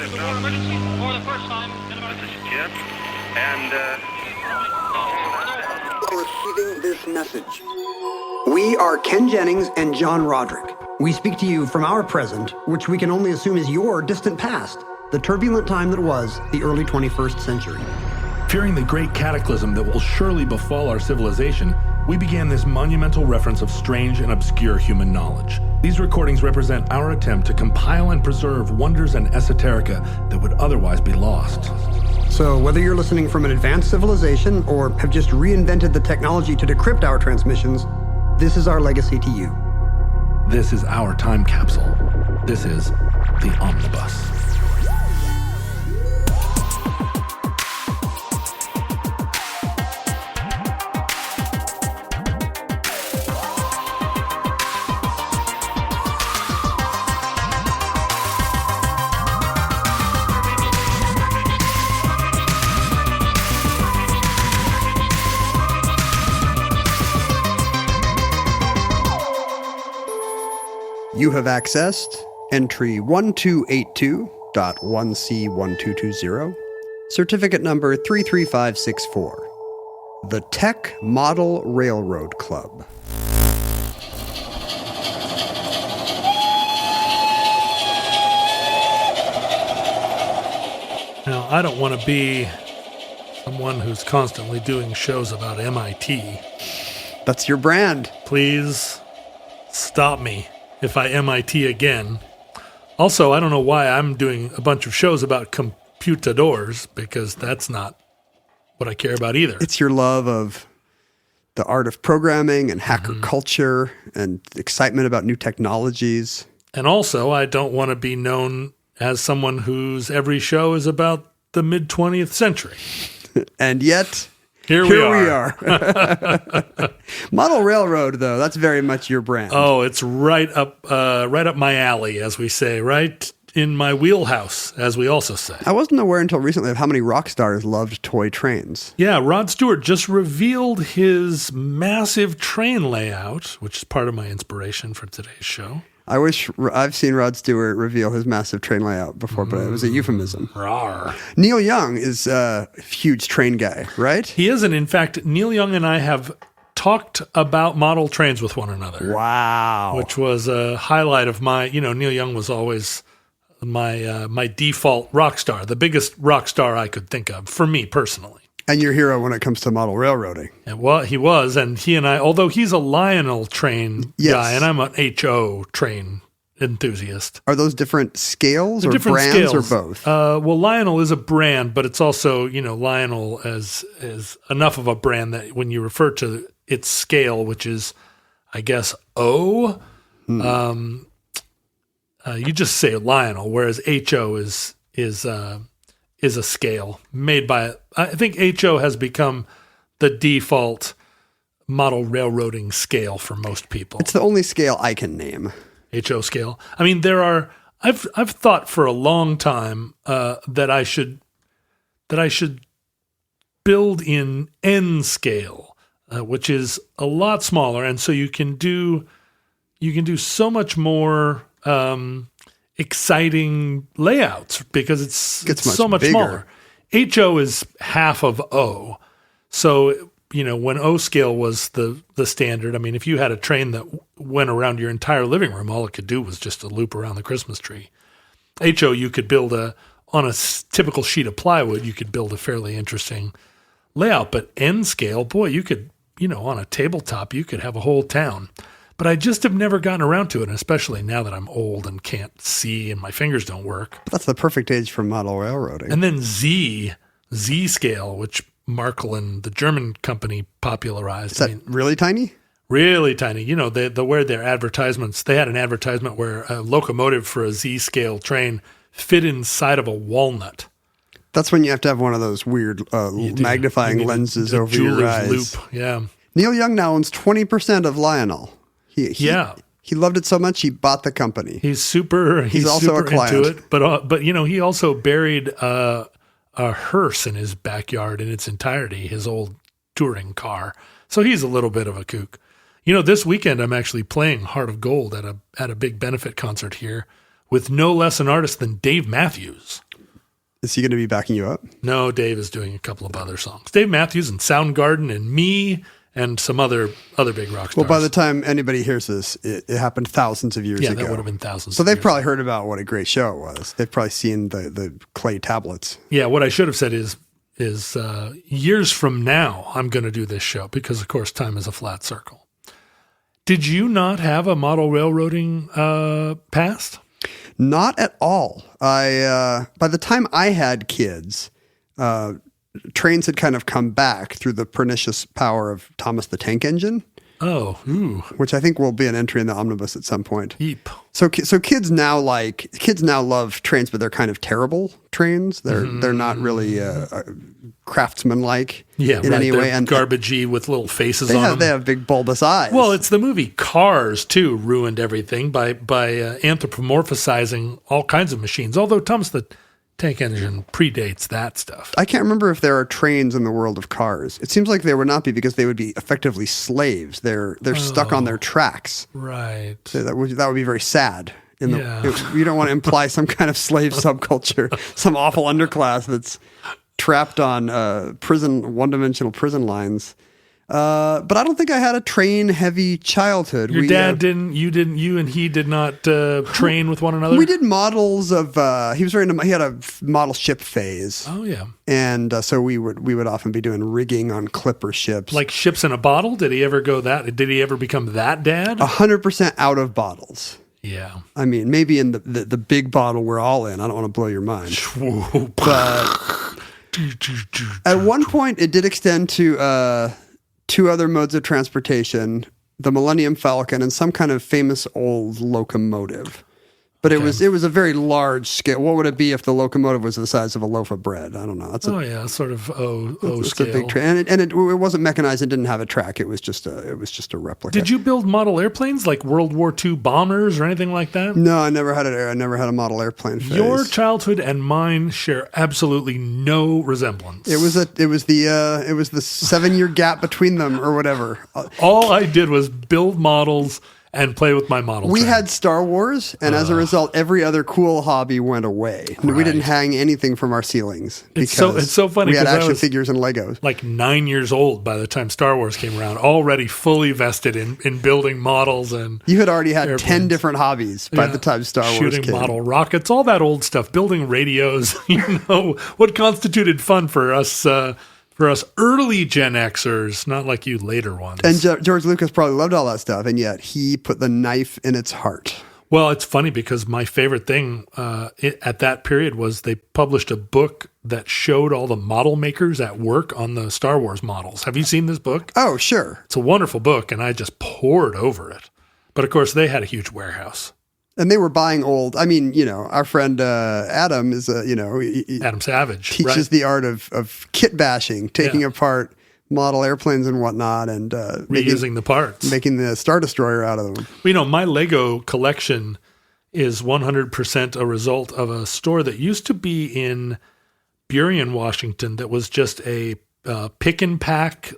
emergency for the first time in about... This is Jim, and Receiving this message. We are Ken Jennings and John Roderick. We speak to you from our present, which we can only assume is your distant past, the turbulent time that was the early 21st century. Fearing the great cataclysm that will surely befall our civilization, we began this monumental reference of strange and obscure human knowledge. These recordings represent our attempt to compile and preserve wonders and esoterica that would otherwise be lost. So whether you're listening from an advanced civilization or have just reinvented the technology to decrypt our transmissions, this is our legacy to you. This is our time capsule. This is the Omnibus. You have accessed entry 1282.1C1220, certificate number 33564, the Tech Model Railroad Club. Now, I don't want to be someone who's constantly doing shows about MIT. That's your brand. Please stop me if I MIT again. Also, I don't know why I'm doing a bunch of shows about computadors, because that's not what I care about either. It's your love of the art of programming and hacker culture and excitement about new technologies. And also, I don't want to be known as someone whose every show is about the mid-20th century. And yet, Here we are. Model Railroad, though, that's very much your brand. Oh, it's right up my alley, as we say, right in my wheelhouse, as we also say. I wasn't aware until recently of how many rock stars loved toy trains. Yeah, Rod Stewart just revealed his massive train layout, which is part of my inspiration for today's show. I wish I've seen Rod Stewart reveal his massive train layout before, but it was a euphemism. Rawr. Neil Young is a huge train guy, right? He is, and in fact, Neil Young and I have talked about model trains with one another. Wow. Which was a highlight of my, Neil Young was always my default rock star, the biggest rock star I could think of, for me personally. And your hero when it comes to model railroading. And well, he was, and he and I, although he's a Lionel train guy, and I'm an HO train enthusiast. Are those different scales They're or different brands scales. or both? Well, Lionel is a brand, but it's also, Lionel is enough of a brand that when you refer to its scale, which is, I guess, O, you just say Lionel, whereas HO is a scale made by, I think HO has become the default model railroading scale for most people. It's the only scale I can name. HO scale. I mean, I've thought for a long time that I should build in N scale, which is a lot smaller, and so you can do so much more exciting layouts because it's so much smaller. HO is half of O. So, when O scale was the standard, I mean, if you had a train that went around your entire living room, all it could do was just a loop around the Christmas tree. HO, you could build on a typical sheet of plywood, you could build a fairly interesting layout. But N scale, boy, you could, on a tabletop, you could have a whole town. But I just have never gotten around to it, and especially now that I'm old and can't see and my fingers don't work. But that's the perfect age for model railroading. And then Z scale, which Markel and the German company popularized. Is that really tiny? Really tiny. Where their advertisements, they had an advertisement where a locomotive for a Z scale train fit inside of a walnut. That's when you have to have one of those weird magnifying lenses over your eyes. Loop. Yeah. Neil Young now owns 20% of Lionel. He loved it so much he bought the company. He's also super a client. into it, but he also buried a hearse in his backyard in its entirety, his old touring car. So he's a little bit of a kook. This weekend I'm actually playing Heart of Gold at a big benefit concert here with no less an artist than Dave Matthews. Is he going to be backing you up? No, Dave is doing a couple of other songs. Dave Matthews and Soundgarden and me and some other big rock stars. Well, by the time anybody hears this, it happened thousands of years ago. Yeah, that would have been thousands. So they've probably heard about what a great show it was. They've probably seen the clay tablets. Yeah, what I should have said is years from now, I'm going to do this show because, of course, time is a flat circle. Did you not have a model railroading past? Not at all. By the time I had kids, trains had kind of come back through the pernicious power of Thomas the Tank Engine. Oh, ooh. Which I think will be an entry in the omnibus at some point. Yeep. So kids now love trains, but they're kind of terrible trains. They're not really craftsman-like in any way. And garbagey with little faces on them. They have big bulbous eyes. Well, it's the movie Cars too ruined everything by anthropomorphizing all kinds of machines. Although Thomas the Tank Engine predates that stuff. I can't remember if there are trains in the world of Cars. It seems like there would not be because they would be effectively slaves. They're stuck on their tracks. Right. So that would be very sad. You don't want to imply some kind of slave subculture, some awful underclass that's trapped on one-dimensional prison lines. But I don't think I had a train-heavy childhood. Your dad didn't. You and he did not train with one another. We did models of. He had a model ship phase. Oh yeah. And so we would often be doing rigging on clipper ships, like ships in a bottle. Did he ever go that? Did he ever become that dad? 100% out of bottles. Yeah. I mean, maybe in the big bottle we're all in. I don't want to blow your mind. But at one point, it did extend to. Two other modes of transportation, the Millennium Falcon and some kind of famous old locomotive. But it was a very large scale. What would it be if the locomotive was the size of a loaf of bread? I don't know. Sort of O it's scale. A big train, and it wasn't mechanized. It didn't have a track. It was just a replica. Did you build model airplanes like World War II bombers or anything like that? No, I never had a model airplane phase. Your childhood and mine share absolutely no resemblance. It was the 7-year gap between them or whatever. All I did was build models and play with my model We train. had Star Wars, and as a result, every other cool hobby went away. Right. We didn't hang anything from our ceilings. It's so funny. We had action figures and Legos. Like 9 years old by the time Star Wars came around, already fully vested in building models. And you had already had airplanes. 10 different hobbies by the time Star Wars came. Shooting model rockets, all that old stuff, building radios, what constituted fun for us early Gen Xers, not like you later ones. And George Lucas probably loved all that stuff, and yet he put the knife in its heart. Well, it's funny because my favorite thing at that period was they published a book that showed all the model makers at work on the Star Wars models. Have you seen this book? Oh, sure. It's a wonderful book, and I just pored over it. But, of course, they had a huge warehouse. And they were buying old. I mean, our friend Adam is Adam Savage teaches the art of kit bashing, taking apart model airplanes and whatnot, and reusing the parts, making the Star Destroyer out of them. Well, my Lego collection is 100% a result of a store that used to be in Burien, Washington, that was just a pick and pack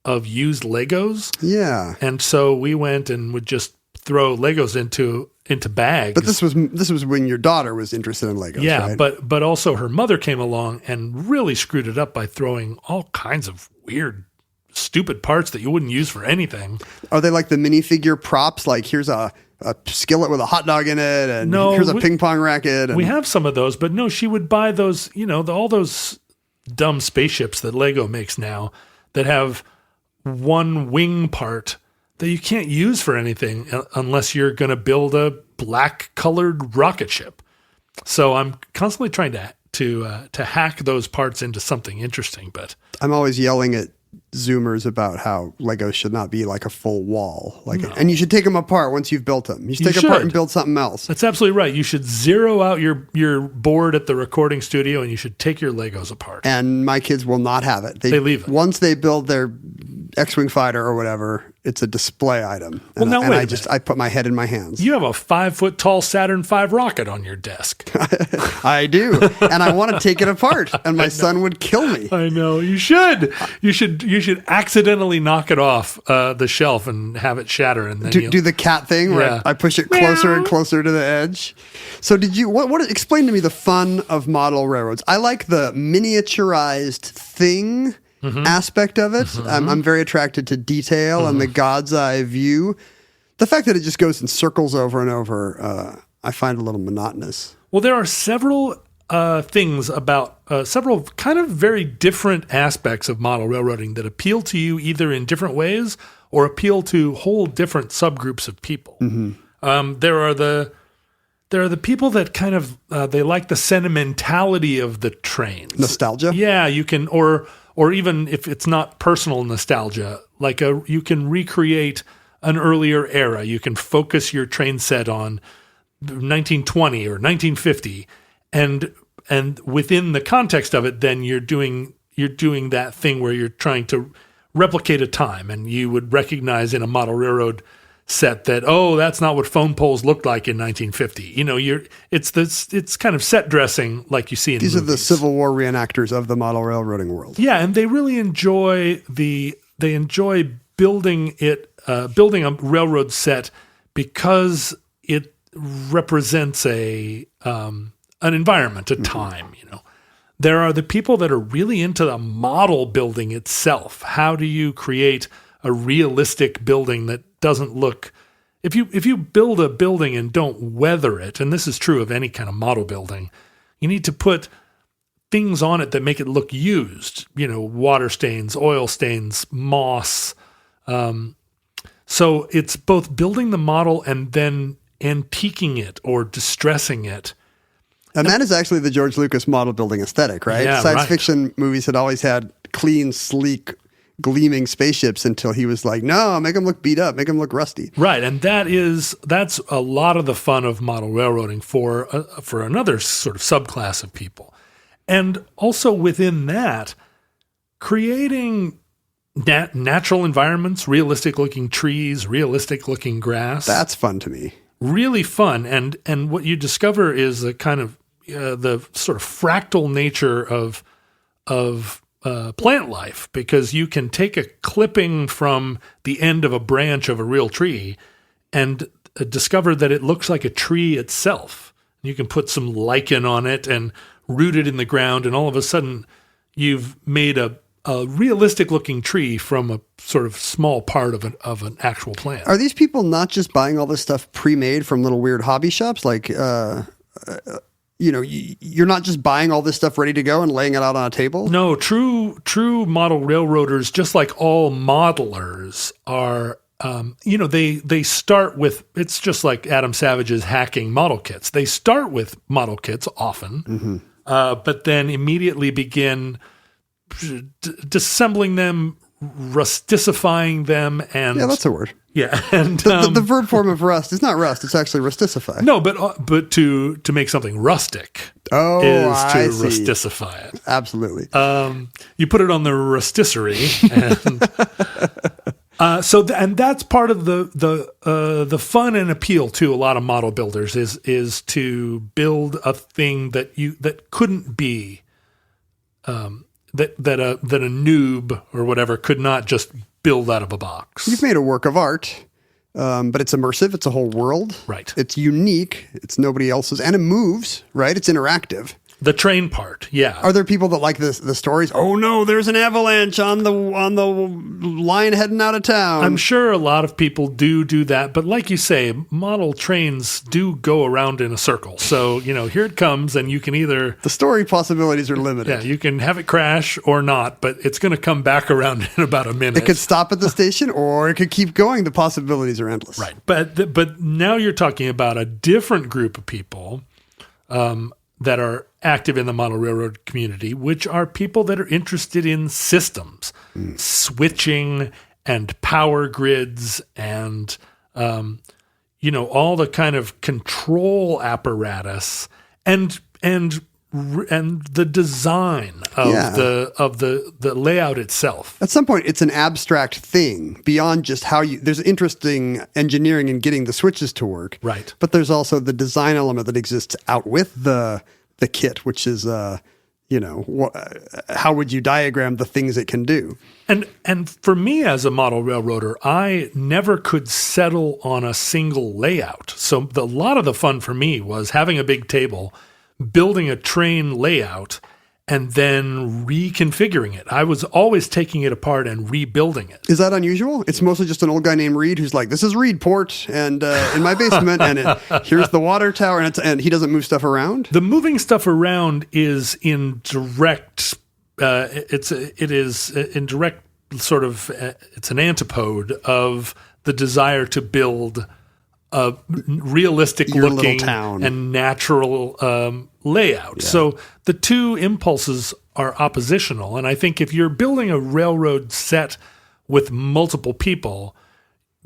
of used Legos. Yeah, and so we went and would just throw Legos into bags. But this was when your daughter was interested in Legos, right? but also her mother came along and really screwed it up by throwing all kinds of weird, stupid parts that you wouldn't use for anything. Are they like the minifigure props? Like here's a skillet with a hot dog in it, and here's a ping pong racket. And... We have some of those, but no, she would buy those, all those dumb spaceships that Lego makes now that have one wing part that you can't use for anything unless you're going to build a black-colored rocket ship. So I'm constantly trying to hack those parts into something interesting. But I'm always yelling at Zoomers about how Legos should not be like a full wall, and you should take them apart once you've built them. You should take them apart and build something else. That's absolutely right. You should zero out your board at the recording studio, and you should take your Legos apart. And my kids will not have it. They leave it once they build their X-wing fighter or whatever. It's a display item. Well, now wait a minute. I put my head in my hands. You have a 5-foot tall Saturn V rocket on your desk. I do, and I want to take it apart, and my son would kill me. I know. You should. You should accidentally knock it off the shelf and have it shatter, and then do the cat thing where I push it closer and closer to the edge. So did you? What? Explain to me the fun of model railroads. I like the miniaturized thing aspect of it. I'm very attracted to detail and the God's eye view. The fact that it just goes in circles over and over, I find a little monotonous. Well, there are several things about several kind of very different aspects of model railroading that appeal to you either in different ways or appeal to whole different subgroups of people. There are the people that kind of they like the sentimentality of the trains, nostalgia. Yeah, you can, or even if it's not personal nostalgia, like you can recreate an earlier era. You can focus your train set on 1920 or 1950, and within the context of it, then you're doing that thing where you're trying to replicate a time, and you would recognize in a model railroad set that, that's not what phone poles looked like in 1950. You know, it's kind of set dressing like you see in These movies. are the Civil War reenactors of the model railroading world. Yeah, and they really enjoy building a railroad set because it represents an environment, a time, you know. There are the people that are really into the model building itself. How do you create a realistic building that doesn't look, if you build a building and don't weather it, and this is true of any kind of model building, you need to put things on it that make it look used, you know, water stains, oil stains, moss. So it's both building the model and then antiquing it or distressing it. And that is actually the George Lucas model building aesthetic, right? Yeah, Science fiction movies had always had clean, sleek, gleaming spaceships until he was like, no, make them look beat up, make them look rusty. Right, and that's a lot of the fun of model railroading for another sort of subclass of people. And also within that, creating natural environments, realistic-looking trees, realistic-looking grass. That's fun to me. Really fun, and what you discover is a kind of the sort of fractal nature of plant life, because you can take a clipping from the end of a branch of a real tree and discover that it looks like a tree itself. You can put some lichen on it and root it in the ground, and all of a sudden you've made a realistic-looking tree from a sort of small part of an actual plant. Are these people not just buying all this stuff pre-made from little weird hobby shops? Like, you're not just buying all this stuff ready to go and laying it out on a table? No, true model railroaders, just like all modelers, are, they start with, it's just like Adam Savage's hacking model kits. They start with model kits often, but then immediately begin disassembling them, rusticifying them, and yeah, that's a word. Yeah, and the verb form of rust is not rust; it's actually rusticify. No, but to make something rustic is to rusticify it. Absolutely. You put it on the rusticity, and and that's part of the fun and appeal to a lot of model builders is to build a thing that couldn't be. That a noob or whatever could not just build out of a box. You've made a work of art, but it's immersive. It's a whole world. Right. It's unique. It's nobody else's. And it moves, right? It's interactive. The train part, yeah. Are there people that like the stories? Oh no, there's an avalanche on the line heading out of town. I'm sure a lot of people do that, but like you say, model trains do go around in a circle. So, here it comes, and you can either... The story possibilities are limited. Yeah, you can have it crash or not, but it's going to come back around in about a minute. It could stop at the station, or it could keep going. The possibilities are endless. Right, but now you're talking about a different group of people that are active in the model railroad community, which are people that are interested in systems, switching and power grids and, all the kind of control apparatus and the design of the layout itself. At some point, it's an abstract thing beyond just how there's interesting engineering in getting the switches to work. Right. But there's also the design element that exists out with the kit, which is, how would you diagram the things it can do? And for me as a model railroader, I never could settle on a single layout. So a lot of the fun for me was having a big table, building a train layout, and then reconfiguring it. I was always taking it apart and rebuilding it. Is that unusual? It's mostly just an old guy named Reed who's like, this is Reedport, and in my basement, and here's the water tower, and he doesn't move stuff around? The moving stuff around is in direct, it's an antipode of the desire to build a realistic looking and natural layout. Yeah. So the two impulses are oppositional. And I think if you're building a railroad set with multiple people,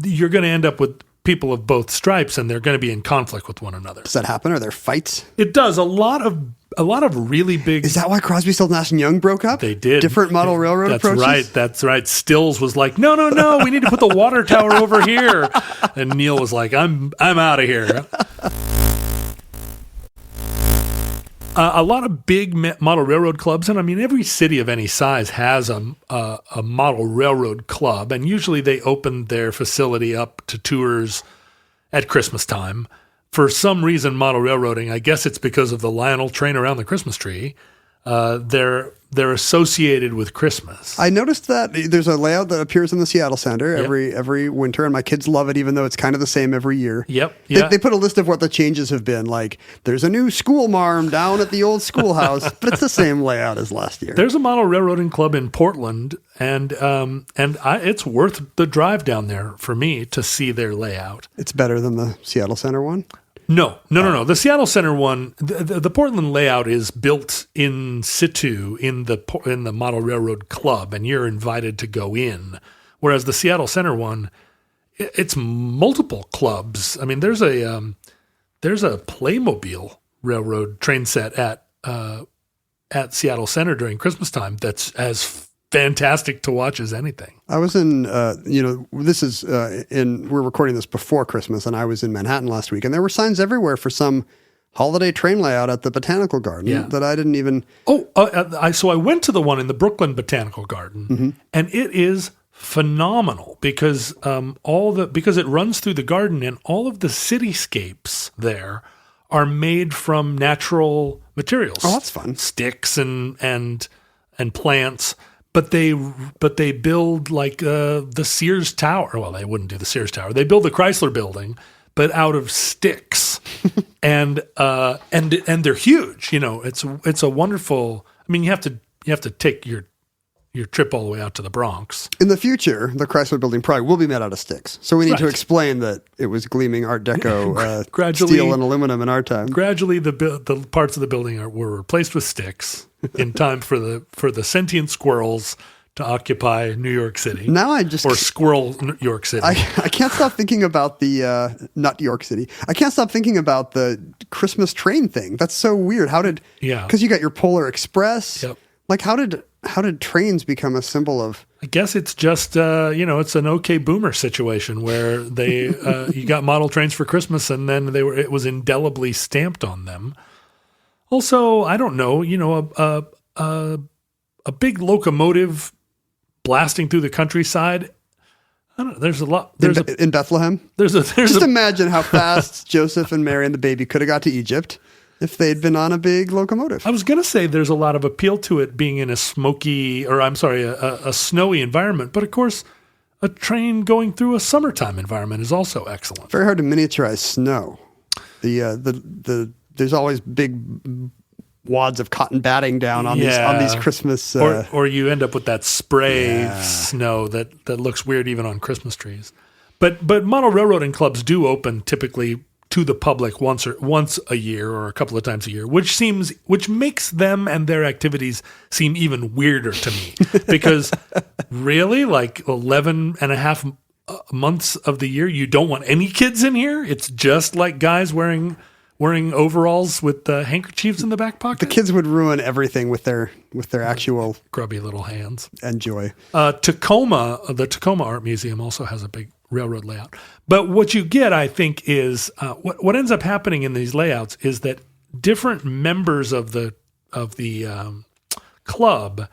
you're going to end up with people of both stripes, and they're going to be in conflict with one another. Does that happen? Are there fights? It does. A lot of really big. Is that why Crosby, Stills, Nash & Young broke up? They did. Different model railroad approaches? That's right. Stills was like, no, we need to put the water tower over here. And Neil was like, I'm out of here. A lot of big model railroad clubs, and I mean, every city of any size has a model railroad club, and usually they open their facility up to tours at Christmas time. For some reason, model railroading, I guess it's because of the Lionel train around the Christmas tree, they're associated with Christmas. I noticed that there's a layout that appears in the Seattle Center every winter, and my kids love it, even though it's kind of the same every year. Yep. They put a list of what the changes have been. Like, there's a new school marm down at the old schoolhouse, but it's the same layout as last year. There's a model railroading club in Portland, and it's worth the drive down there for me to see their layout. It's better than the Seattle Center one? No. The Seattle Center one, the Portland layout is built in situ in the Model Railroad Club, and you're invited to go in. Whereas the Seattle Center one, it's multiple clubs. I mean, there's a Playmobil Railroad train set at Seattle Center during Christmas time that's as fantastic to watch as anything. I was in, this is we're recording this before Christmas, and I was in Manhattan last week, and there were signs everywhere for some holiday train layout at the Botanical Garden that I didn't even. So I went to the one in the Brooklyn Botanical Garden, and it is phenomenal because because it runs through the garden, and all of the cityscapes there are made from natural materials. Oh, that's fun. Sticks and plants. But they build like the Sears Tower. Well, they wouldn't do the Sears Tower. They build the Chrysler Building, but out of sticks, and they're huge. You know, it's a wonderful. I mean, you have to take your trip all the way out to the Bronx. In the future, the Chrysler Building probably will be made out of sticks. So we need to explain that it was gleaming Art Deco steel and aluminum in our time. Gradually, the parts of the building were replaced with sticks in time for the sentient squirrels to occupy New York City. Now I just Squirrel New York City. I can't stop thinking about the not York City. I can't stop thinking about the Christmas train thing. That's so weird. Because you got your Polar Express. Yep. Like how did trains become a symbol of? I guess it's just it's an OK Boomer situation where they you got model trains for Christmas, and then it was indelibly stamped on them. Also, I don't know, a big locomotive blasting through the countryside. I don't know. There's a lot. In Bethlehem. Just imagine how fast Joseph and Mary and the baby could have got to Egypt if they'd been on a big locomotive. I was going to say there's a lot of appeal to it being in a snowy environment, but of course, a train going through a summertime environment is also excellent. Very hard to miniaturize snow. There's always big wads of cotton batting down on these Christmas. Or you end up with that spray snow that looks weird even on Christmas trees. But model railroading clubs do open typically to the public once a year or a couple of times a year, which makes them and their activities seem even weirder to me. Because really, like 11 and a half months of the year, you don't want any kids in here? It's just like guys wearing wearing overalls with handkerchiefs in the back pocket. The kids would ruin everything with their actual grubby little hands. Enjoy. The Tacoma Art Museum also has a big railroad layout. But what you get, I think, is what ends up happening in these layouts is that different members of the club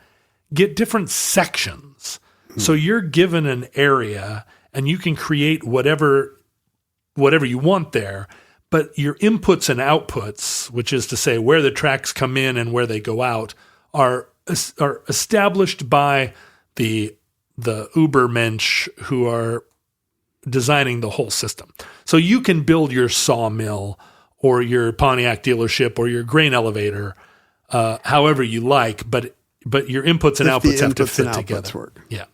get different sections. So you're given an area and you can create whatever you want there, but your inputs and outputs, which is to say where the tracks come in and where they go out, are established by the Ubermensch who are designing the whole system. So you can build your sawmill or your Pontiac dealership or your grain elevator however you like, but your inputs and outputs have to fit together. Work. Yeah.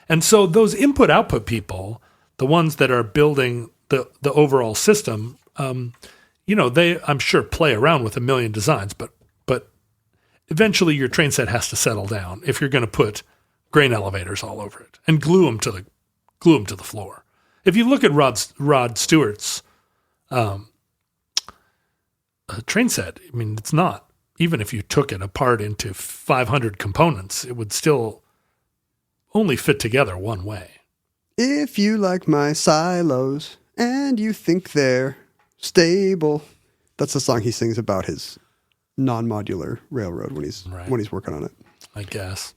And so those input-output people, the ones that are building the overall system, they, I'm sure, play around with a million designs, but eventually your train set has to settle down if you're going to put grain elevators all over it and glue them to the floor. If you look at Rod Stewart's train set, I mean, it's not, even if you took it apart into 500 components, it would still only fit together one way. If you like my silos and you think they're stable. That's the song he sings about his non-modular railroad when he's working on it. I guess.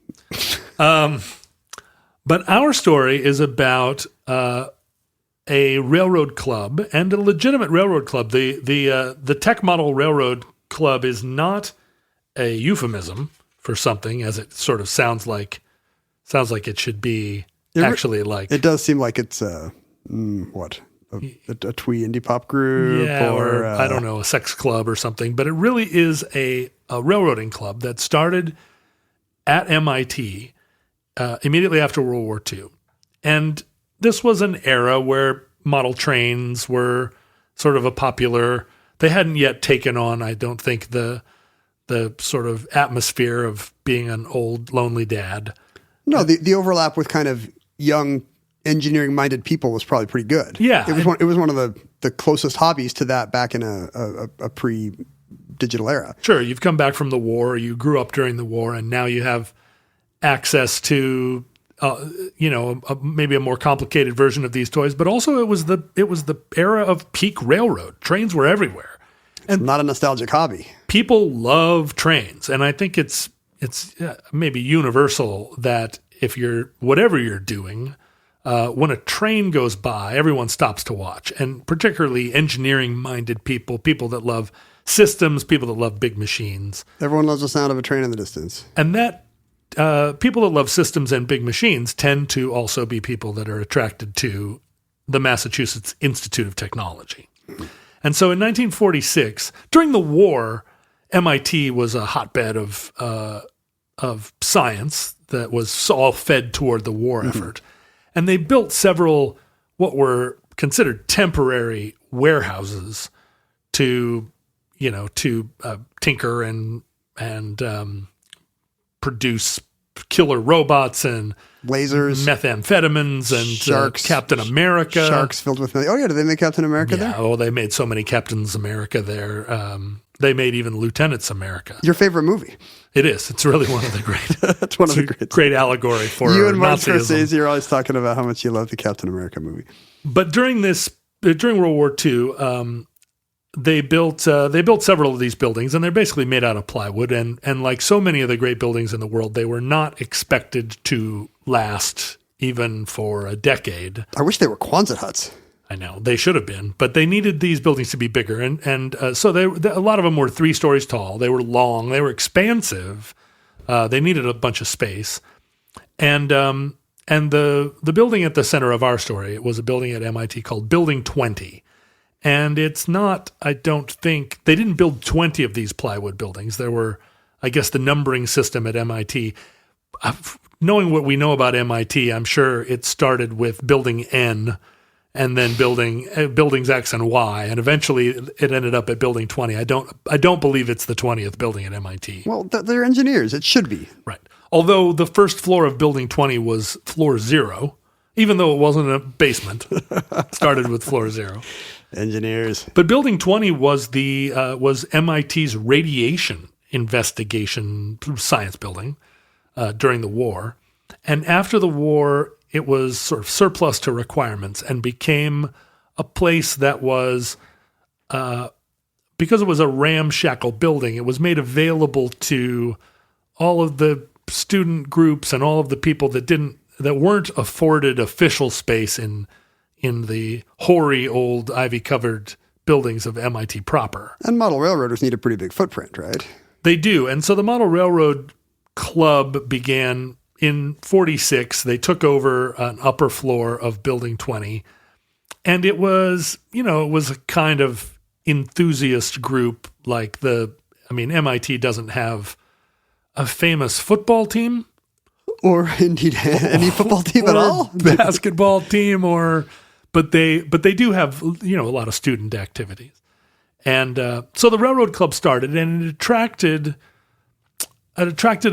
But our story is about a railroad club and a legitimate railroad club. The Tech Model Railroad Club is not a euphemism for something, as it sort of sounds like it should be. It does seem like it's a twee indie pop group, or I don't know, a sex club or something. But it really is a railroading club that started at MIT immediately after World War II, and this was an era where model trains were sort of a popular. They hadn't yet taken on, I don't think, the sort of atmosphere of being an old lonely dad. No, the overlap with kind of young engineering-minded people was probably pretty good. Yeah. It was one of the closest hobbies to that back in a pre-digital era. Sure, you've come back from the war, you grew up during the war, and now you have access to maybe a more complicated version of these toys, but also it was the era of peak railroad. Trains were everywhere. It's not a nostalgic hobby. People love trains, and I think it's maybe universal that whatever you're doing, when a train goes by, everyone stops to watch, and particularly engineering-minded people that love systems, people that love big machines. Everyone loves the sound of a train in the distance. And that people that love systems and big machines tend to also be people that are attracted to the Massachusetts Institute of Technology. And so in 1946, during the war, MIT was a hotbed of science that was all fed toward the war effort. And they built several what were considered temporary warehouses to tinker and produce killer robots and lasers, methamphetamines, and sharks, Captain America. Sharks filled with millions. Oh yeah, did they make Captain America there? Oh, they made so many Captains America there. They made even Lieutenants America. Your favorite movie? It is. It's really one of the great. It's one of the great. Great allegory for you and Martin Nazism. Scorsese are always talking about how much you love the Captain America movie. But during World War II, they built several of these buildings, and they're basically made out of plywood. And like so many of the great buildings in the world, they were not expected to last even for a decade. I wish they were Quonset huts. I know they should have been, but they needed these buildings to be bigger, and so a lot of them were 3 stories tall. They were long, they were expansive. They needed a bunch of space, and the building at the center of our story was a building at MIT called Building 20, and it's not. I don't think they didn't build 20 of these plywood buildings. There were, I guess, the numbering system at MIT. Knowing what we know about MIT, I'm sure it started with Building N. And then buildings X and Y, and eventually it ended up at Building 20. I don't believe it's the 20th building at MIT. Well, they're engineers. It should be. Right. Although the first floor of Building 20 was floor 0, even though it wasn't a basement. It started with floor 0. Engineers. But Building 20 was was MIT's radiation investigation science building during the war. And after the war, it was sort of surplus to requirements and became a place that was, because it was a ramshackle building, it was made available to all of the student groups and all of the people that weren't afforded official space in the hoary old ivy-covered buildings of MIT proper. And model railroaders need a pretty big footprint, right? They do. And so the Model Railroad Club began in 46. They took over an upper floor of Building 20. And it was, it was a kind of enthusiast group like MIT doesn't have a famous football team. Or indeed any football team at all? Basketball team but they do have, a lot of student activities. And so the Railroad Club started, and it attracted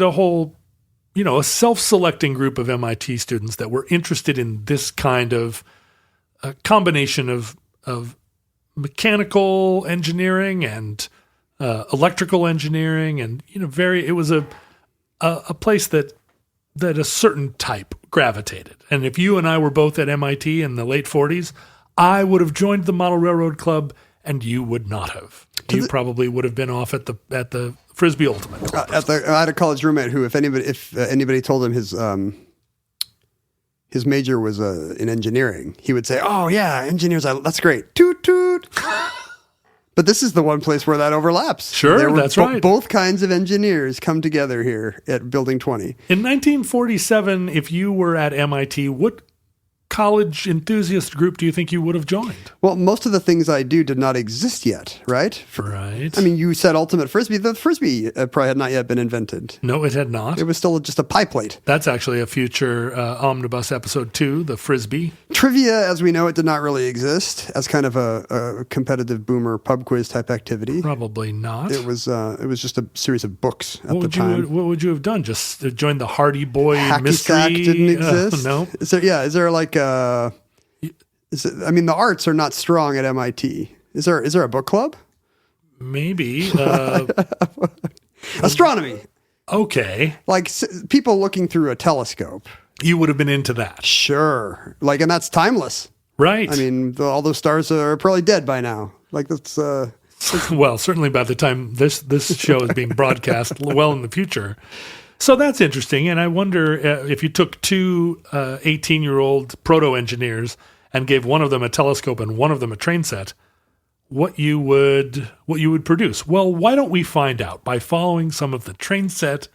a whole, a self-selecting group of MIT students that were interested in this kind of combination of mechanical engineering and electrical engineering, and it was a place that a certain type gravitated. And if you and I were both at MIT in the late 40s, I would have joined the Model Railroad Club, and you would not have. You probably would have been off at the Frisbee Ultimate Club. I had a college roommate who, if anybody told him his major was in engineering, he would say, "Oh yeah, engineers, that's great. Toot toot." But this is the one place where that overlaps. Sure, that's right. Both kinds of engineers come together here at Building 20. In 1947, if you were at MIT, what college enthusiast group do you think you would have joined? Well, most of the things I do did not exist yet, right? Right. I mean, you said Ultimate Frisbee. The Frisbee probably had not yet been invented. No, it had not. It was still just a pie plate. That's actually a future Omnibus episode 2, the Frisbee. Trivia, as we know it, did not really exist as kind of a competitive boomer pub quiz type activity. Probably not. It was just a series of books at the time. What would you have done? Just join the Hardy Boy Hacky mystery? Sack didn't exist. No. Is there like the arts are not strong at MIT. Is there a book club? Maybe. Astronomy. Okay. Like people looking through a telescope. You would have been into that. Sure. And that's timeless. Right. I mean, all those stars are probably dead by now. That's well, certainly by the time this show is being broadcast well in the future. So that's interesting. And I wonder if you took two 18-year-old proto-engineers and gave one of them a telescope and one of them a train set, what you would produce. Well, why don't we find out by following some of the train set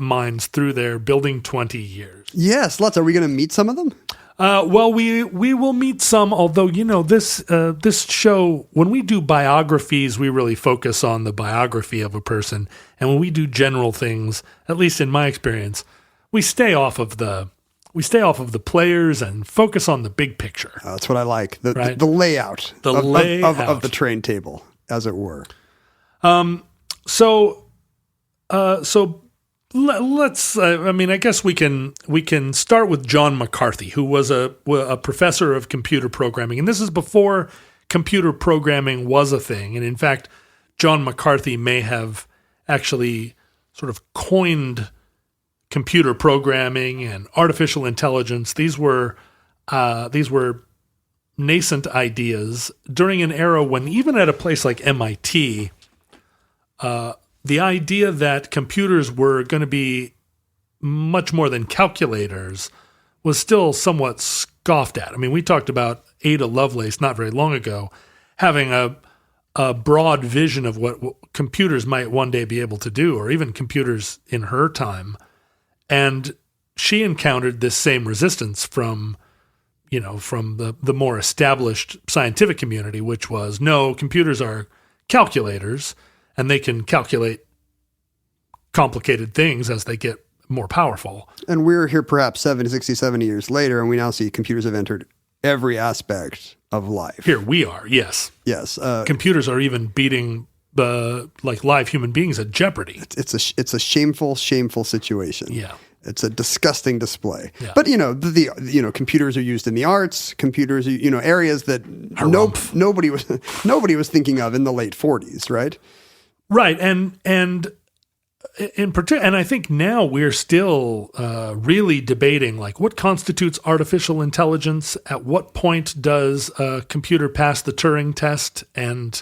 minds through their Building 20 years? Yes, let's. Are we going to meet some of them? Well, we will meet some, although, this show, when we do biographies, we really focus on the biography of a person. And when we do general things, at least in my experience, we stay off of the players and focus on the big picture. That's what I like. The layout of the train table, as it were. So let's. I guess we can start with John McCarthy, who was a professor of computer programming, and this is before computer programming was a thing. And in fact, John McCarthy may have actually sort of coined computer programming and artificial intelligence. These were nascent ideas during an era when, even at a place like MIT, the idea that computers were going to be much more than calculators was still somewhat scoffed at. I mean, we talked about Ada Lovelace not very long ago having a broad vision of what computers might one day be able to do, or even computers in her time. And she encountered this same resistance from the more established scientific community, which was, no, computers are calculators, and they can calculate complicated things as they get more powerful. And we're here perhaps 60, 70 years later, and we now see computers have entered every aspect of life. Here we are, yes. Yes. Computers are even beating live human beings at jeopardy. It's a shameful, shameful situation. Yeah. It's a disgusting display. Yeah. But the computers are used in the arts. Computers, are, areas that nobody was thinking of in the late 40s, right? Right, and in particular, and I think now we're still really debating like what constitutes artificial intelligence. At what point does a computer pass the Turing test and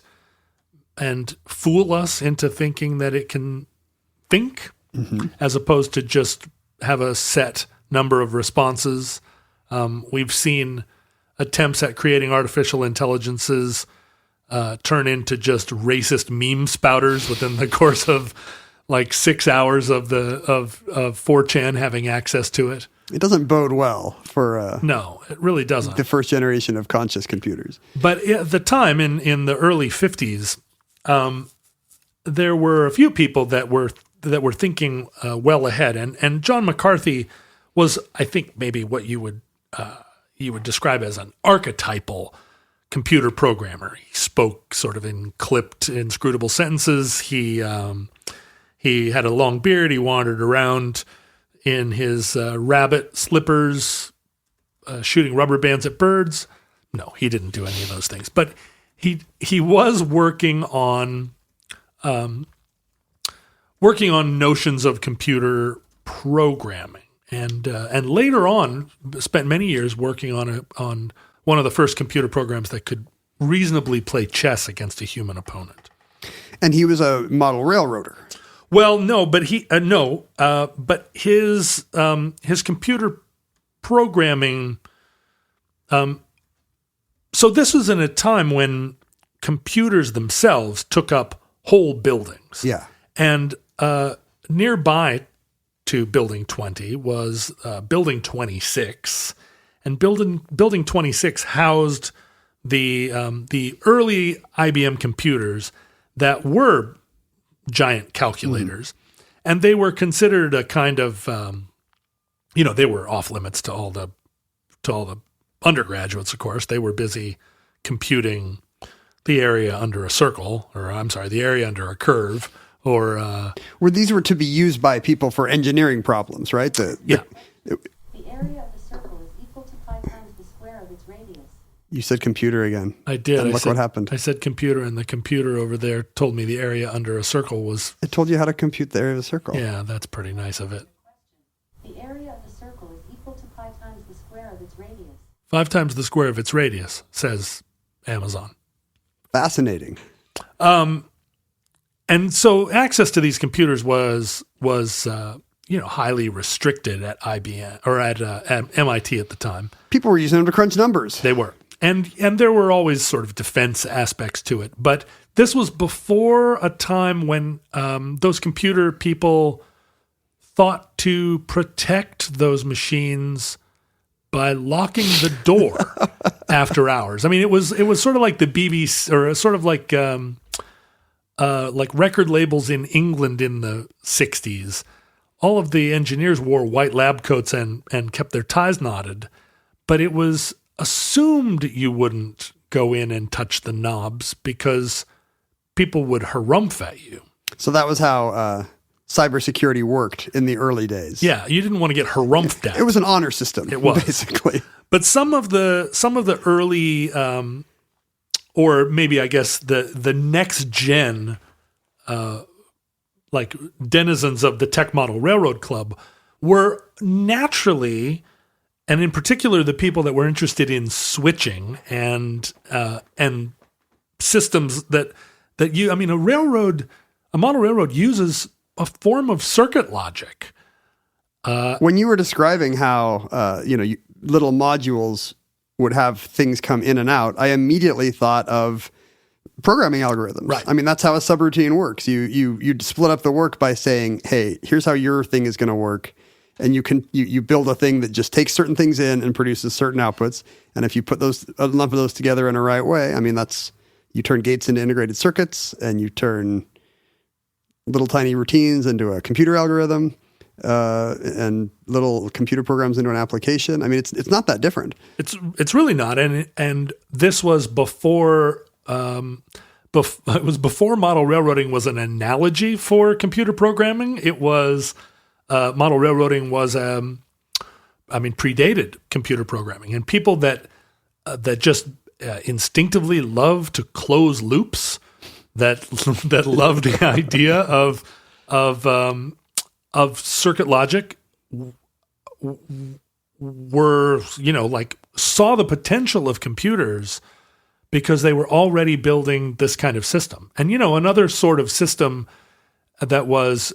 fool us into thinking that it can think, as opposed to just have a set number of responses? We've seen attempts at creating artificial intelligences turn into just racist meme spouters within the course of like 6 hours of 4chan having access to it. It doesn't bode well for no, it really doesn't. The first generation of conscious computers. But at the time in the early 50s, there were a few people that were thinking well ahead, and John McCarthy was, I think, maybe what you would describe as an archetypal computer programmer. He spoke sort of in clipped, inscrutable sentences. He had a long beard. He wandered around in his rabbit slippers, shooting rubber bands at birds. No, he didn't do any of those things. But he was working on notions of computer programming, and later on spent many years working on one of the first computer programs that could reasonably play chess against a human opponent. And he was a model railroader. Well, no, but but his computer programming. So this was in a time when computers themselves took up whole buildings. Yeah, and nearby to Building 20 was Building 26, and Building 26 housed the early IBM computers that were giant calculators, and they were considered a kind of, they were off limits to all the undergraduates. Of course, they were busy computing the area under a circle, the area under a curve, or where these were to be used by people for engineering problems, right? The area of the circle is equal to 5 times the square of its radius. You said computer again. I did. And look what happened. I said computer, and the computer over there told me the area under a circle was... It told you how to compute the area of a circle. Yeah, that's pretty nice of it. The area of the circle is equal to 5 times the square of its radius. 5 times the square of its radius, says Amazon. Fascinating. And so access to these computers was highly restricted at IBM or at MIT at the time. People were using them to crunch numbers. They were. And there were always sort of defense aspects to it. But this was before a time when those computer people thought to protect those machines by locking the door after hours. I mean, it was sort of like the BBC, or sort of like record labels in England in the 60s. All of the engineers wore white lab coats and kept their ties knotted, but it was assumed you wouldn't go in and touch the knobs because people would harumph at you. So that was how cybersecurity worked in the early days. Yeah, you didn't want to get harumphed at. It was an honor system. It was, basically. But some of the early, or maybe I guess the next gen, like denizens of the Tech Model Railroad Club, were naturally, and in particular the people that were interested in switching and systems that a model railroad uses a form of circuit logic. When you were describing how little modules would have things come in and out, I immediately thought of programming algorithms. Right. I mean, that's how a subroutine works. You split up the work by saying, hey, here's how your thing is going to work. And you build a thing that just takes certain things in and produces certain outputs. And if you put enough of those together in a right way, I mean, you turn gates into integrated circuits, and you turn little tiny routines into a computer algorithm, and little computer programs into an application. I mean, it's not that different. It's really not. And this was before. It was before model railroading was an analogy for computer programming. It was model railroading was, predated computer programming, and people that just instinctively love to close loops, that love the idea of circuit logic, were, saw the potential of computers because they were already building this kind of system. And, another sort of system that was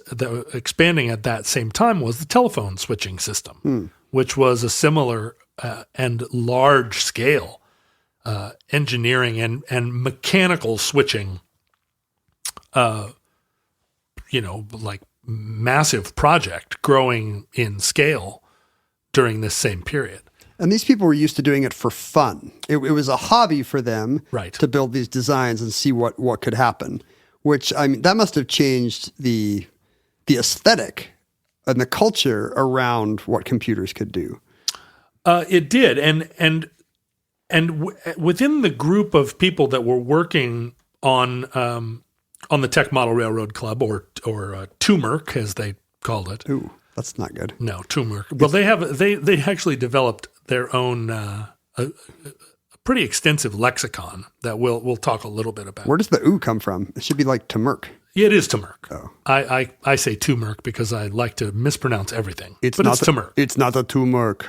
expanding at that same time was the telephone switching system, which was a similar and large scale engineering and mechanical switching, massive project growing in scale during this same period. And these people were used to doing it for fun. It was a hobby for them to build these designs and see what could happen, which, that must have changed the aesthetic and the culture around what computers could do. It did. And within the group of people that were working on the Tech Model Railroad Club, or TUMRC, as they called it. Ooh, that's not good. No, TUMRC. Well, they actually developed their own a pretty extensive lexicon that we'll talk a little bit about. Where does the "ooh" come from? It should be like TUMRC. Yeah, it is TUMRC. Oh. I say TUMRC because I like to mispronounce everything. It's TUMRC. It's not a TUMRC.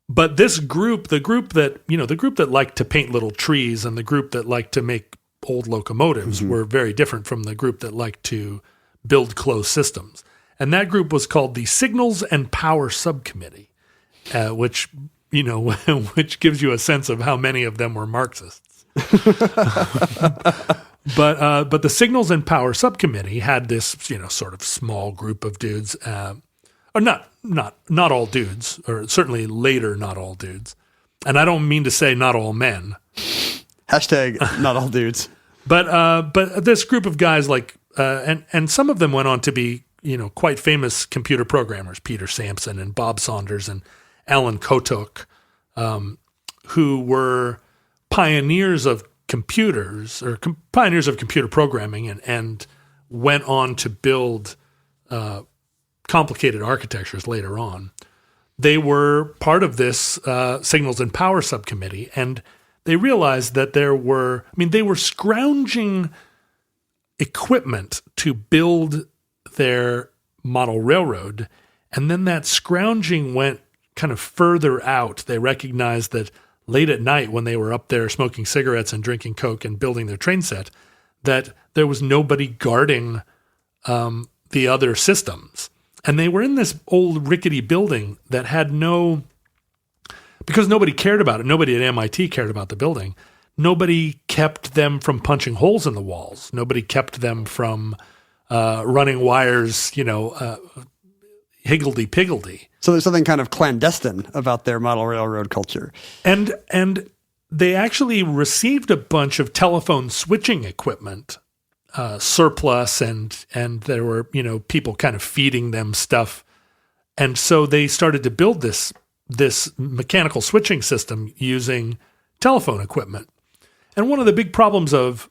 But this group, the group that liked to paint little trees and the group that liked to make old locomotives were very different from the group that liked to build closed systems. And that group was called the Signals and Power Subcommittee, which gives you a sense of how many of them were Marxists. But the Signals and Power Subcommittee had this, sort of small group of dudes, or not all dudes, or certainly later not all dudes. And I don't mean to say not all men. Hashtag not all dudes. But this group of guys, and some of them went on to be, quite famous computer programmers, Peter Sampson and Bob Saunders and Alan Kotok, who were pioneers of computers, or pioneers of computer programming, and went on to build complicated architectures later on. They were part of this Signals and Power Subcommittee, and they realized that they were scrounging equipment to build their model railroad, and then that scrounging went kind of further out. They recognized that late at night, when they were up there smoking cigarettes and drinking Coke and building their train set, that there was nobody guarding the other systems. And they were in this old rickety building that had because nobody cared about it. Nobody at MIT cared about the building. Nobody kept them from punching holes in the walls. Nobody kept them from running wires, higgledy-piggledy. So there's something kind of clandestine about their model railroad culture. And they actually received a bunch of telephone switching equipment, surplus, and there were, people kind of feeding them stuff. And so they started to build this mechanical switching system using telephone equipment. And one of the big problems of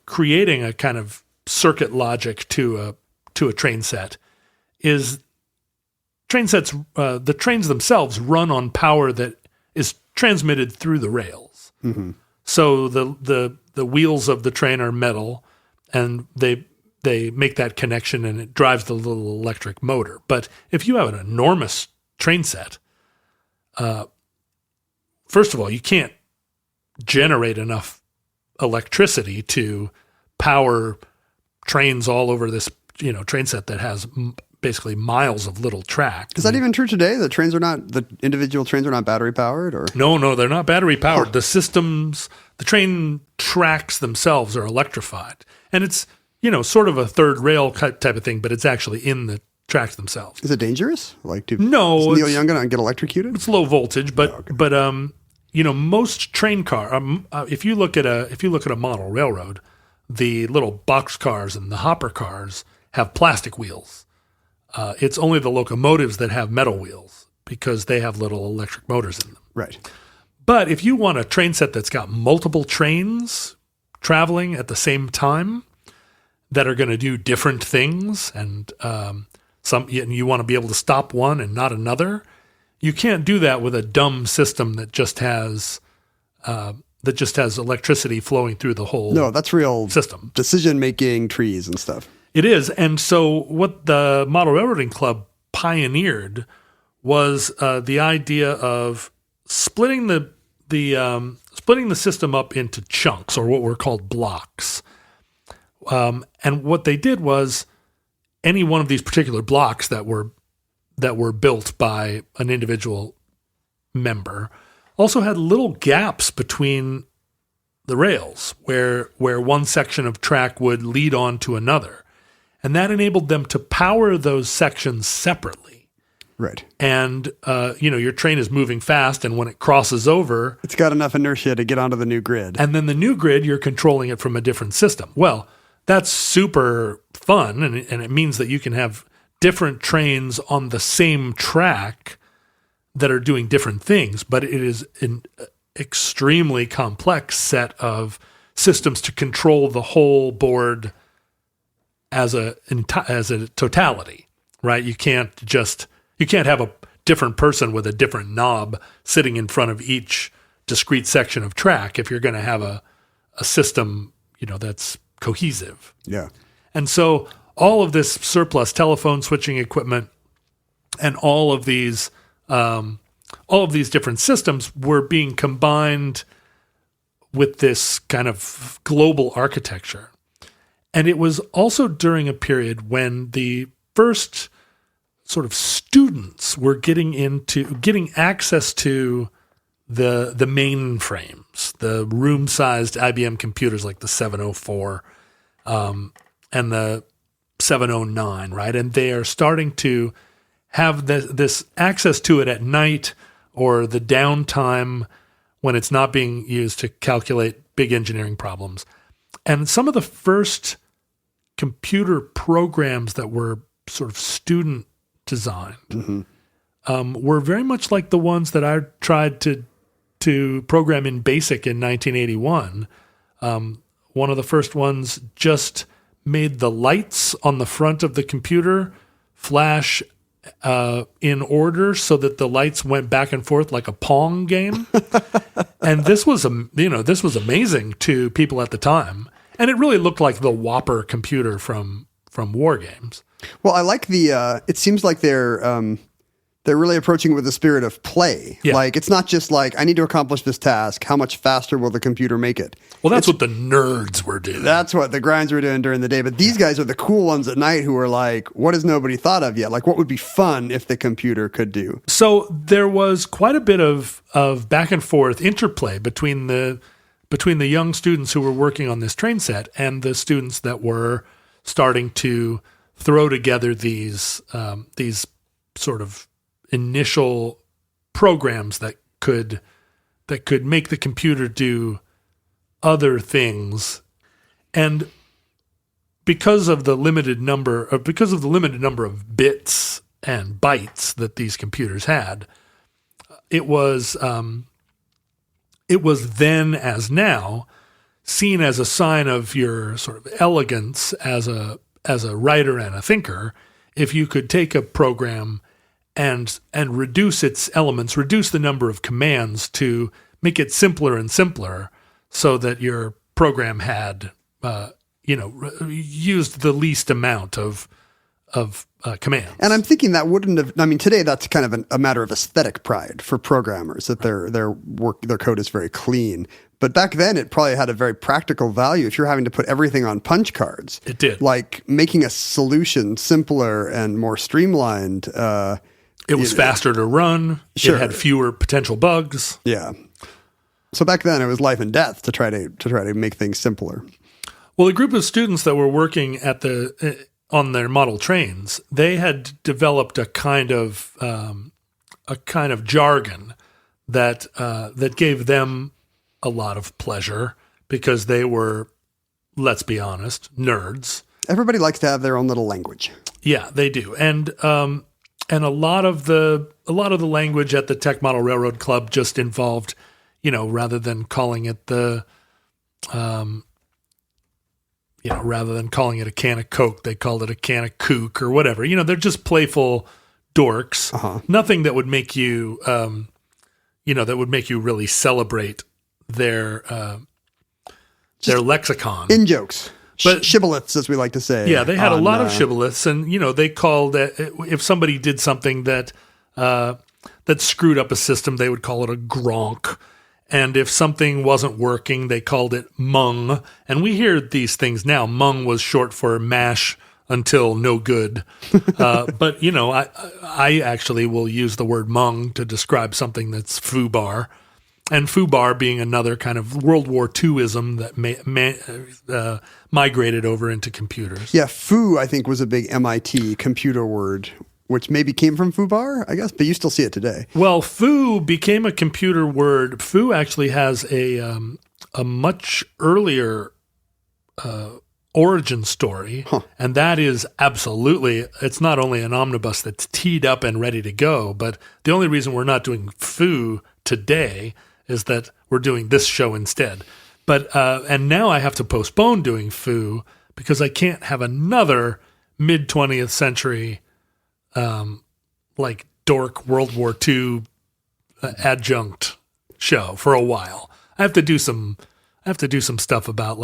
creating a kind of circuit logic to a train set is the trains themselves run on power that is transmitted through the rails. Mm-hmm. So the wheels of the train are metal, and they make that connection, and it drives the little electric motor. But if you have an enormous train set, first of all, you can't generate enough electricity to power trains all over this, train set that has basically miles of little track. Is that even true today? The individual trains are not battery powered, or? No, they're not battery powered. The train tracks themselves are electrified, and it's, sort of a third rail type of thing, but it's actually in the tracks themselves. Is it dangerous? No. Is Neil Young gonna get electrocuted? It's low voltage, but most train car. If you look at a model railroad, the little box cars and the hopper cars have plastic wheels. It's only the locomotives that have metal wheels because they have little electric motors in them. Right. But if you want a train set that's got multiple trains traveling at the same time, that are going to do different things, and you want to be able to stop one and not another. You can't do that with a dumb system that just has electricity flowing through the whole. No, that's real system. Decision making, trees and stuff. It is, and so what the Model Railroading Club pioneered was the idea of splitting the system up into chunks, or what were called blocks. And what they did was any one of these particular blocks that were built by an individual member also had little gaps between the rails where one section of track would lead on to another. And that enabled them to power those sections separately. Right. And, your train is moving fast, and when it crosses over, it's got enough inertia to get onto the new grid. And then the new grid, you're controlling it from a different system. Well, that's super fun, and it means that you can have different trains on the same track that are doing different things, but it is an extremely complex set of systems to control the whole board as a totality, right? You can't have a different person with a different knob sitting in front of each discrete section of track if you're going to have a system, that's cohesive. Yeah. And so all of this surplus telephone switching equipment and all of these different systems were being combined with this kind of global architecture. And it was also during a period when the first sort of students were getting access to the mainframes, the room-sized IBM computers like the 704 and the 709, right? And they are starting to have this access to it at night or the downtime when it's not being used to calculate big engineering problems. And some of the first computer programs that were sort of student designed were very much like the ones that I tried to program in BASIC in 1981. One of the first ones just made the lights on the front of the computer flash in order so that the lights went back and forth like a Pong game. And this was amazing to people at the time. And it really looked like the Whopper computer from War Games. Well, I like it seems like they're really approaching with the spirit of play. Yeah. Like, it's not just like, I need to accomplish this task. How much faster will the computer make it? Well, that's what the nerds were doing. That's what the grinds were doing during the day. But these guys are the cool ones at night who are like, what has nobody thought of yet? Like, what would be fun if the computer could do? So there was quite a bit of back and forth interplay between the young students who were working on this train set and the students that were starting to throw together these sort of initial programs that could make the computer do other things. And because of the limited number of bits and bytes that these computers had, it was then, as now, seen as a sign of your sort of elegance as a writer and a thinker if you could take a program and reduce its elements, reduce the number of commands to make it simpler and simpler, so that your program had used the least amount of commands. And I'm thinking that wouldn't have. I mean, today that's kind of a matter of aesthetic pride for programmers that their code is very clean. But back then, it probably had a very practical value. If you're having to put everything on punch cards, it did. Like making a solution simpler and more streamlined. It was faster to run. Sure. It had fewer potential bugs. Yeah. So back then, it was life and death to try to make things simpler. Well, a group of students that were working on their model trains, they had developed a kind of jargon that gave them a lot of pleasure because they were, let's be honest, nerds. Everybody likes to have their own little language. Yeah, they do, and a lot of the language at the Tech Model Railroad Club just involved, rather than calling it the rather than calling it a can of Coke, they called it a can of kook or whatever. They're just playful dorks. Nothing that would make you, really celebrate their lexicon. In jokes. But shibboleths, as we like to say. Yeah, they had a lot of shibboleths, and they called it, if somebody did something that screwed up a system, they would call it a gronk. And if something wasn't working, they called it mung. And we hear these things now. Mung was short for mash until no good. But I actually will use the word mung to describe something that's foobar. And foobar being another kind of World War II-ism that migrated over into computers. Yeah, foo, I think, was a big MIT computer word, which maybe came from foobar, I guess, but you still see it today. Well, foo became a computer word. Foo actually has a much earlier origin story, and that is absolutely, it's not only an omnibus that's teed up and ready to go, but the only reason we're not doing foo today is that we're doing this show instead. But and now I have to postpone doing foo because I can't have another mid-20th century dork World War II adjunct show for a while. I have to do some stuff about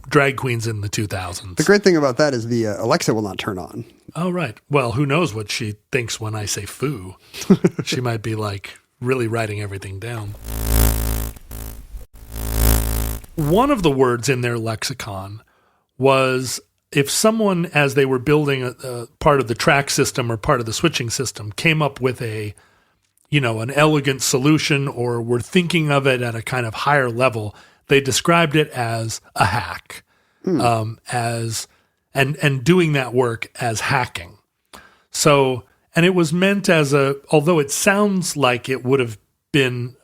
drag queens in the 2000s. The great thing about that is the Alexa will not turn on. Oh, right. Well, who knows what she thinks when I say foo. She might be really writing everything down. One of the words in their lexicon was if someone, as they were building a part of the track system or part of the switching system, came up with an elegant solution or were thinking of it at a kind of higher level, they described it as a hack, and doing that work as hacking. So, and it was meant as although it sounds like it would have been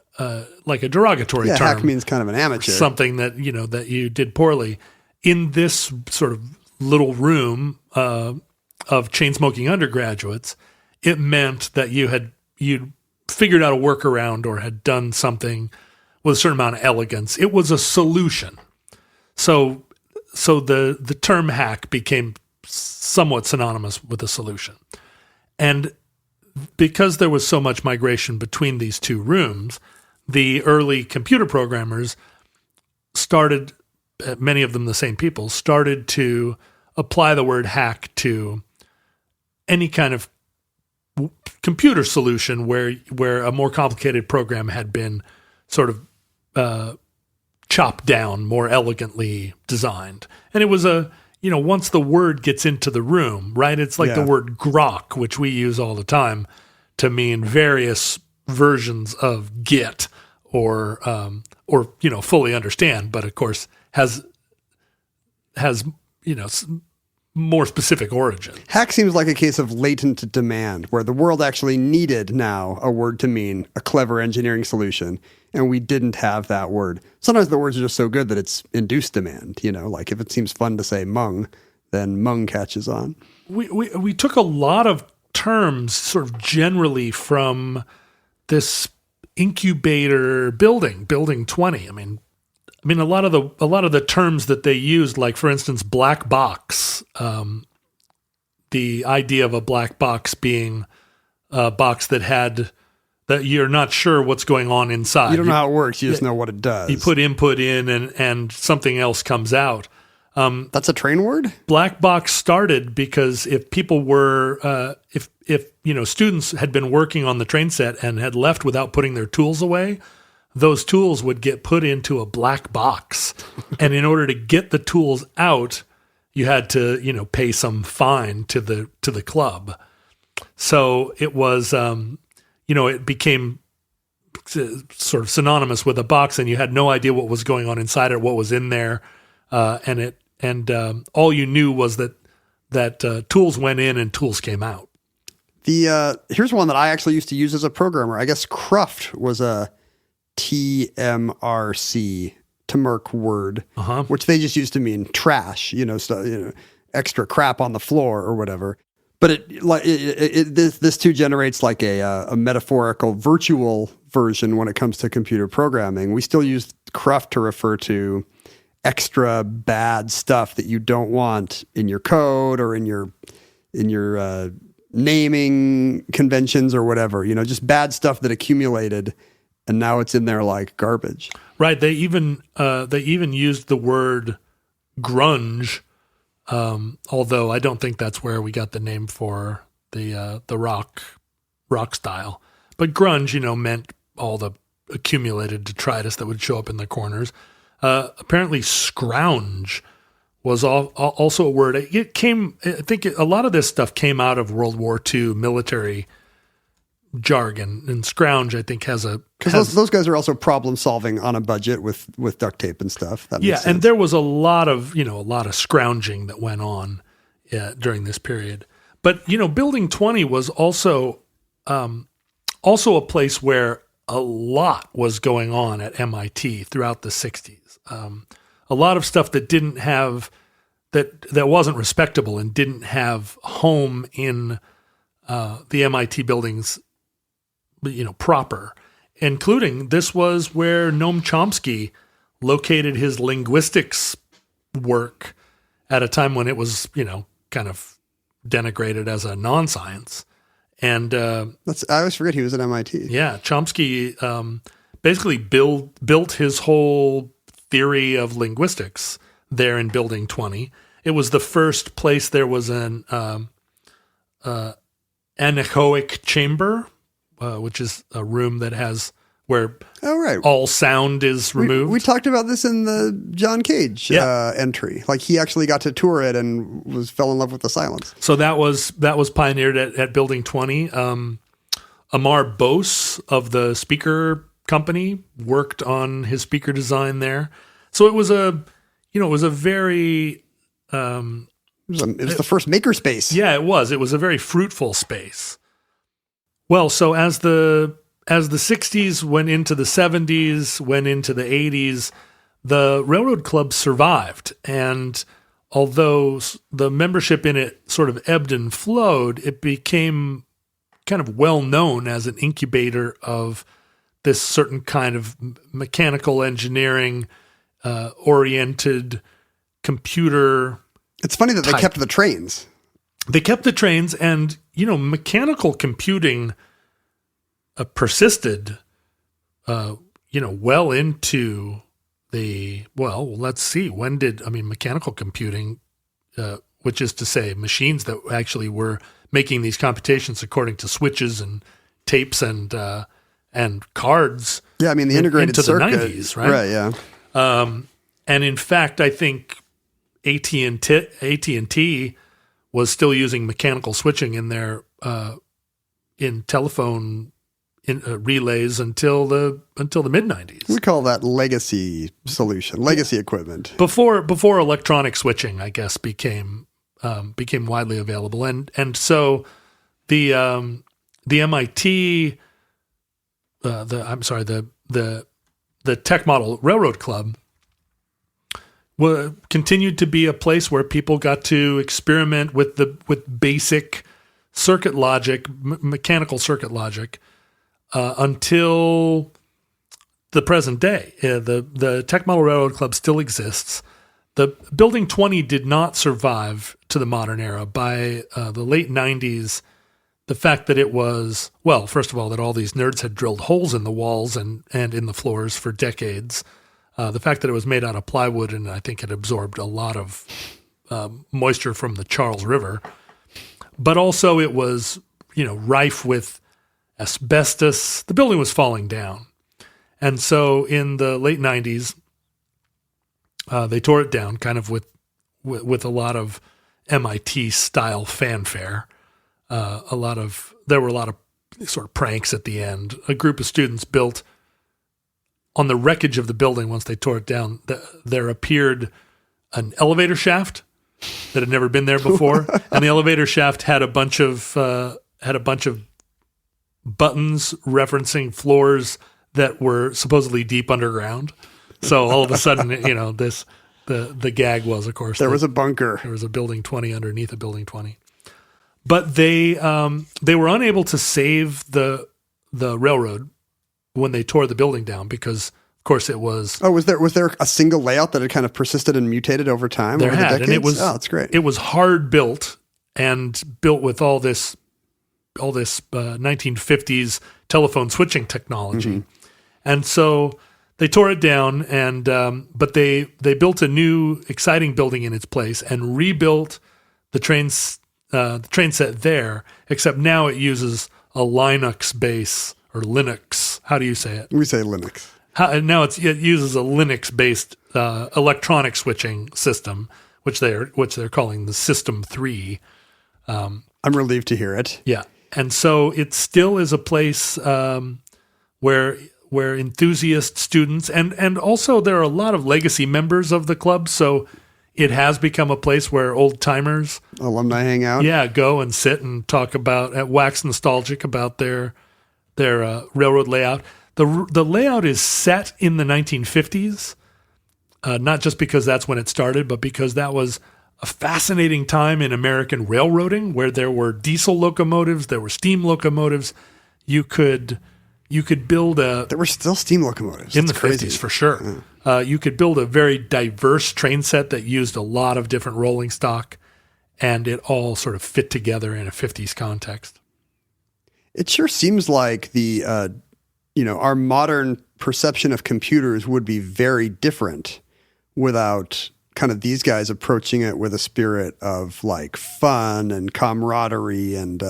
like a derogatory term. Hack means kind of an amateur. Something that, that you did poorly. In this sort of little room of chain-smoking undergraduates, it meant that you'd figured out a workaround or had done something with a certain amount of elegance. It was a solution. So the term hack became somewhat synonymous with a solution. And because there was so much migration between these two rooms, the early computer programmers started, many of them the same people, started to apply the word hack to any kind of computer solution where a more complicated program had been sort of chopped down, more elegantly designed. And it was once the word gets into the room, right? It's like the word grok, which we use all the time to mean various versions of Git or fully understand, but of course has more specific origin. Hack seems like a case of latent demand, where the world actually needed now a word to mean a clever engineering solution, and we didn't have that word. Sometimes the words are just so good that it's induced demand, like if it seems fun to say mung, then mung catches on. We took a lot of terms sort of generally from this incubator building 20. I mean a lot of the terms that they used, like for instance, black box. The idea of a black box being a box that you're not sure what's going on inside. You don't know how it works. You just know what it does. You put input in and something else comes out. That's a train word? Black box started because if people were, if students had been working on the train set and had left without putting their tools away, those tools would get put into a black box. And in order to get the tools out, you had to, pay some fine to the club. So it was, it became sort of synonymous with a box, and you had no idea what was going on inside it, what was in there. And all you knew was that tools went in and tools came out. Here's one that I actually used to use as a programmer. I guess cruft was a TMRC, Tmerk word, which they just used to mean trash, extra crap on the floor or whatever. But this too generates like a metaphorical virtual version when it comes to computer programming. We still use cruft to refer to extra bad stuff that you don't want in your code or in your naming conventions or whatever, just bad stuff that accumulated, and now it's in there like garbage. Right. They even used the word grunge, although I don't think that's where we got the name for the rock style. But grunge, meant all the accumulated detritus that would show up in the corners. Apparently, scrounge was also a word. It came. I think a lot of this stuff came out of World War II military jargon, and scrounge I think has because those guys are also problem solving on a budget with duct tape and stuff. That makes sense. And there was a lot of scrounging that went on during this period. But Building 20 was also a place where a lot was going on at MIT throughout the 60s. A lot of stuff that didn't have that wasn't respectable and didn't have home in the MIT buildings, proper. Including, this was where Noam Chomsky located his linguistics work at a time when it was, kind of denigrated as a non-science. And I always forget he was at MIT. Yeah, Chomsky basically built his whole theory of linguistics there in Building 20. It was the first place there was an anechoic chamber, which is a room that has where all sound is removed. We talked about this in the John Cage entry. Like he actually got to tour it and fell in love with the silence. So that was pioneered at Building 20. Amar Bose of the speaker company worked on his speaker design there. So it was a very it was the first makerspace. Yeah, it was. It was a very fruitful space. Well, so as the 60s went into the 70s, went into the 80s, the Railroad Club survived. And although the membership in it sort of ebbed and flowed, it became kind of well known as an incubator of this certain kind of mechanical engineering oriented computer. It's funny that they kept the trains. They kept the trains, and mechanical computing persisted, well into the let's see, mechanical computing, which is to say machines that actually were making these computations according to switches and tapes and cards. Yeah, the integrated into circuit. The 90s, right? Right, yeah. And in fact, I think AT&T was still using mechanical switching in their in telephone relays until the mid 90s. We call that legacy solution, legacy equipment. Before electronic switching, I guess, became widely available, and so the MIT the Tech Model Railroad Club continued to be a place where people got to experiment with basic circuit logic, mechanical circuit logic, until the present day. The Tech Model Railroad Club still exists. The Building 20 did not survive to the modern era. By the late 90s, the fact that it was, first of all, that all these nerds had drilled holes in the walls and in the floors for decades. The fact that it was made out of plywood, and I think it absorbed a lot of moisture from the Charles River. But also it was, rife with asbestos. The building was falling down. And so in the late 90s, they tore it down kind of with a lot of MIT-style fanfare. There were a lot of sort of pranks at the end. A group of students built on the wreckage of the building. Once they tore it down, there appeared an elevator shaft that had never been there before, and the elevator shaft had a bunch of buttons referencing floors that were supposedly deep underground. So all of a sudden, the gag was, of course, there was a bunker. There was a Building 20 underneath a Building 20. But they were unable to save the railroad when they tore the building down because Of course, it was. Oh, was there a single layout that had kind of persisted and mutated over time? There over the had, decades? and it was. Oh, that's great. It was hard built and built with all this 1950s telephone switching technology, and so they tore it down, and but they built a new exciting building in its place and rebuilt the train set there. Except now it uses a Linux base or Linux. How do you say it? We say Linux. Now it uses a Linux-based electronic switching system, which they're calling the System 3. I'm relieved to hear it. Yeah, and so it still is a place where enthusiast students and also there are a lot of legacy members of the club. So it has become a place where old timers, alumni hang out. Yeah, go and sit and talk about wax nostalgic about their railroad layout. The layout is set in the 1950s, not just because that's when it started, but because that was a fascinating time in American railroading where there were diesel locomotives, there were steam locomotives. You could build a... There were still steam locomotives. In the 50s, for sure. Yeah. You could build a very diverse train set that used a lot of different rolling stock, and it all sort of fit together in a 50s context. It sure seems like our modern perception of computers would be very different without kind of these guys approaching it with a spirit of like fun and camaraderie and,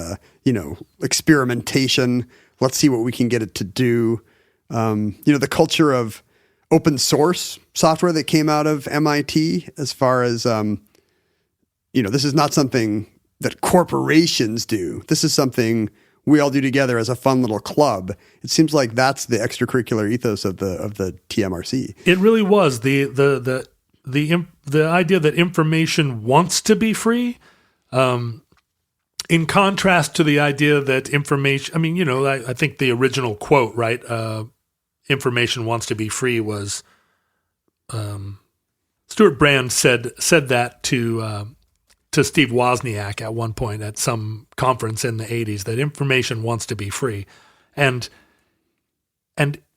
experimentation. Let's see what we can get it to do. The culture of open source software that came out of MIT as far as, this is not something that corporations do. This is something we all do together as a fun little club. It seems like that's the extracurricular ethos of the TMRC. It really was the idea that information wants to be free, in contrast to the idea that information. I mean, I think the original quote, right? Information wants to be free was Stuart Brand said that to Steve Wozniak at one point at some conference in the 80s, that information wants to be free. And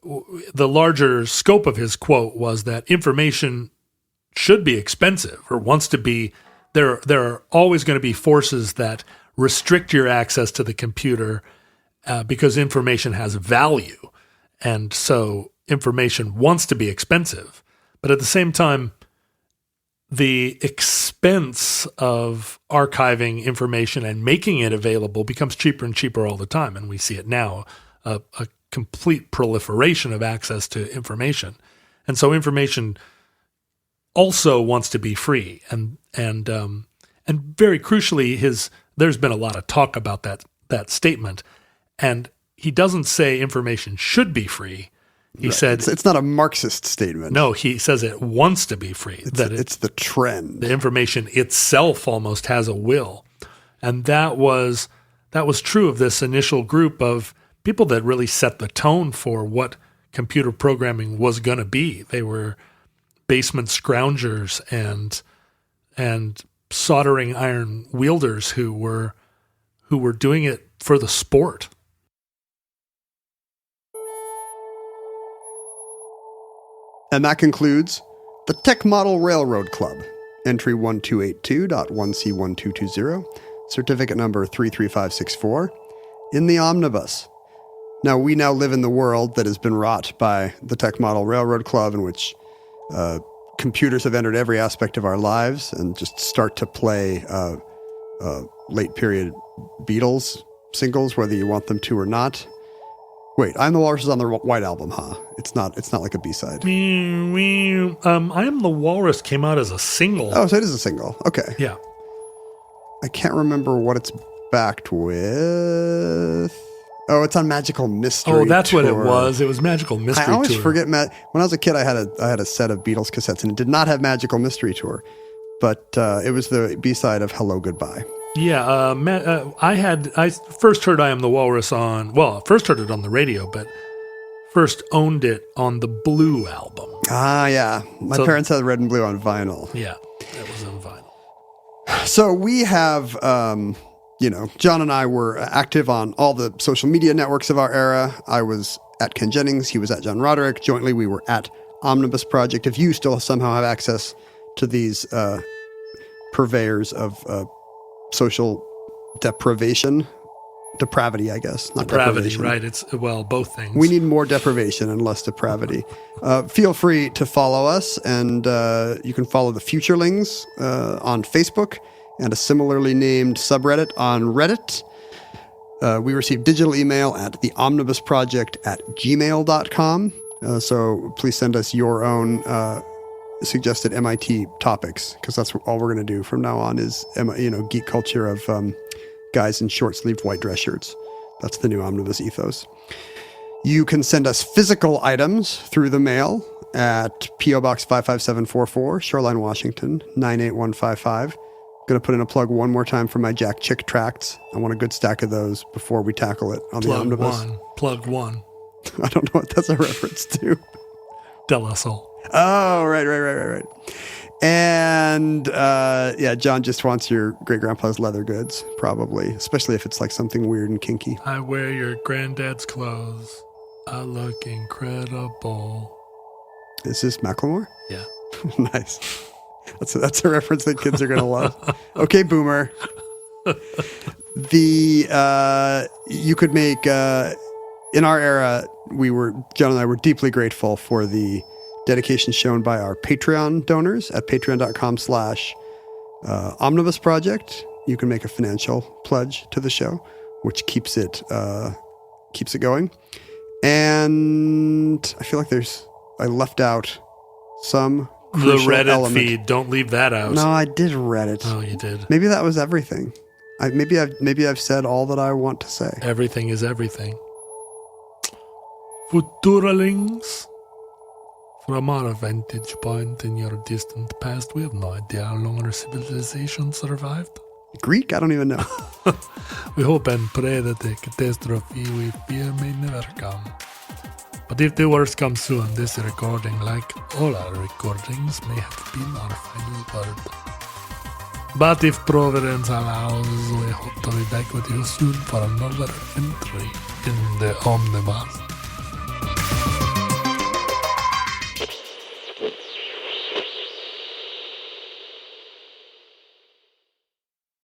the larger scope of his quote was that information should be expensive or wants to be. There are always going to be forces that restrict your access to the computer because information has value. And so information wants to be expensive. But at the same time, the expense of archiving information and making it available becomes cheaper and cheaper all the time. And we see it now, a complete proliferation of access to information. And so information also wants to be free. And very crucially, there's been a lot of talk about that statement. And he doesn't say information should be free. He said it's not a Marxist statement. No, he says it wants to be free. It's the trend. The information itself almost has a will, and that was true of this initial group of people that really set the tone for what computer programming was going to be. They were basement scroungers and soldering iron wielders who were doing it for the sport. And that concludes the Tech Model Railroad Club, entry 1282.1C1220, certificate number 33564, in the omnibus. Now, we now live in the world that has been wrought by the Tech Model Railroad Club, in which computers have entered every aspect of our lives and just start to play late period Beatles singles, whether you want them to or not. Wait, I'm the Walrus is on the White Album, huh? It's not like a B-side. I Am the Walrus came out as a single. Oh, so it is a single. Okay. Yeah. I can't remember what it's backed with. Oh, it's on Magical Mystery Tour. Oh, that's what it was. It was Magical Mystery Tour. I always forget. When I was a kid, I had a set of Beatles cassettes, and it did not have Magical Mystery Tour, but it was the B-side of Hello Goodbye. Yeah, I first heard I Am the Walrus first heard it on the radio, but first owned it on the Blue album. Ah, yeah. My parents had Red and Blue on vinyl. Yeah, that was on vinyl. So we have, John and I were active on all the social media networks of our era. I was at Ken Jennings. He was at John Roderick. Jointly, we were at Omnibus Project. If you still somehow have access to these purveyors of social depravity, I guess. Not depravity, right? It's, both things. We need more deprivation and less depravity. Feel free to follow us, and you can follow the Futurelings on Facebook and a similarly named subreddit on Reddit. We receive digital email at theomnibusproject@gmail.com. So please send us your own suggested MIT topics, because that's all we're going to do from now on is, geek culture of guys in short-sleeved white dress shirts. That's the new Omnibus ethos. You can send us physical items through the mail at P.O. Box 55744, Shoreline, Washington, 98155. Going to put in a plug one more time for my Jack Chick tracts. I want a good stack of those before we tackle it on the Omnibus. Plug one. I don't know what that's a reference to. Del Sol. Oh, right. And, John just wants your great-grandpa's leather goods, probably, especially if it's like something weird and kinky. I wear your granddad's clothes. I look incredible. Is this Macklemore? Yeah. Nice. That's a reference that kids are going to love. Okay, boomer. You could make, in our era, John and I were deeply grateful for the dedication shown by our Patreon donors at patreon.com/Omnibus Project. You can make a financial pledge to the show, which keeps it going. And I feel like I left out some crucial the Reddit element. feed. Don't leave that out. No, I did Reddit. Oh, you did. Maybe that was everything. Maybe I've said all that I want to say. Everything is everything. Futurelings. From our vantage point in your distant past, we have no idea how long our civilization survived. Greek? I don't even know. We hope and pray that the catastrophe we fear may never come. But if the worst comes soon, this recording, like all our recordings, may have been our final word. But if Providence allows, we hope to be back with you soon for another entry in the Omnibus.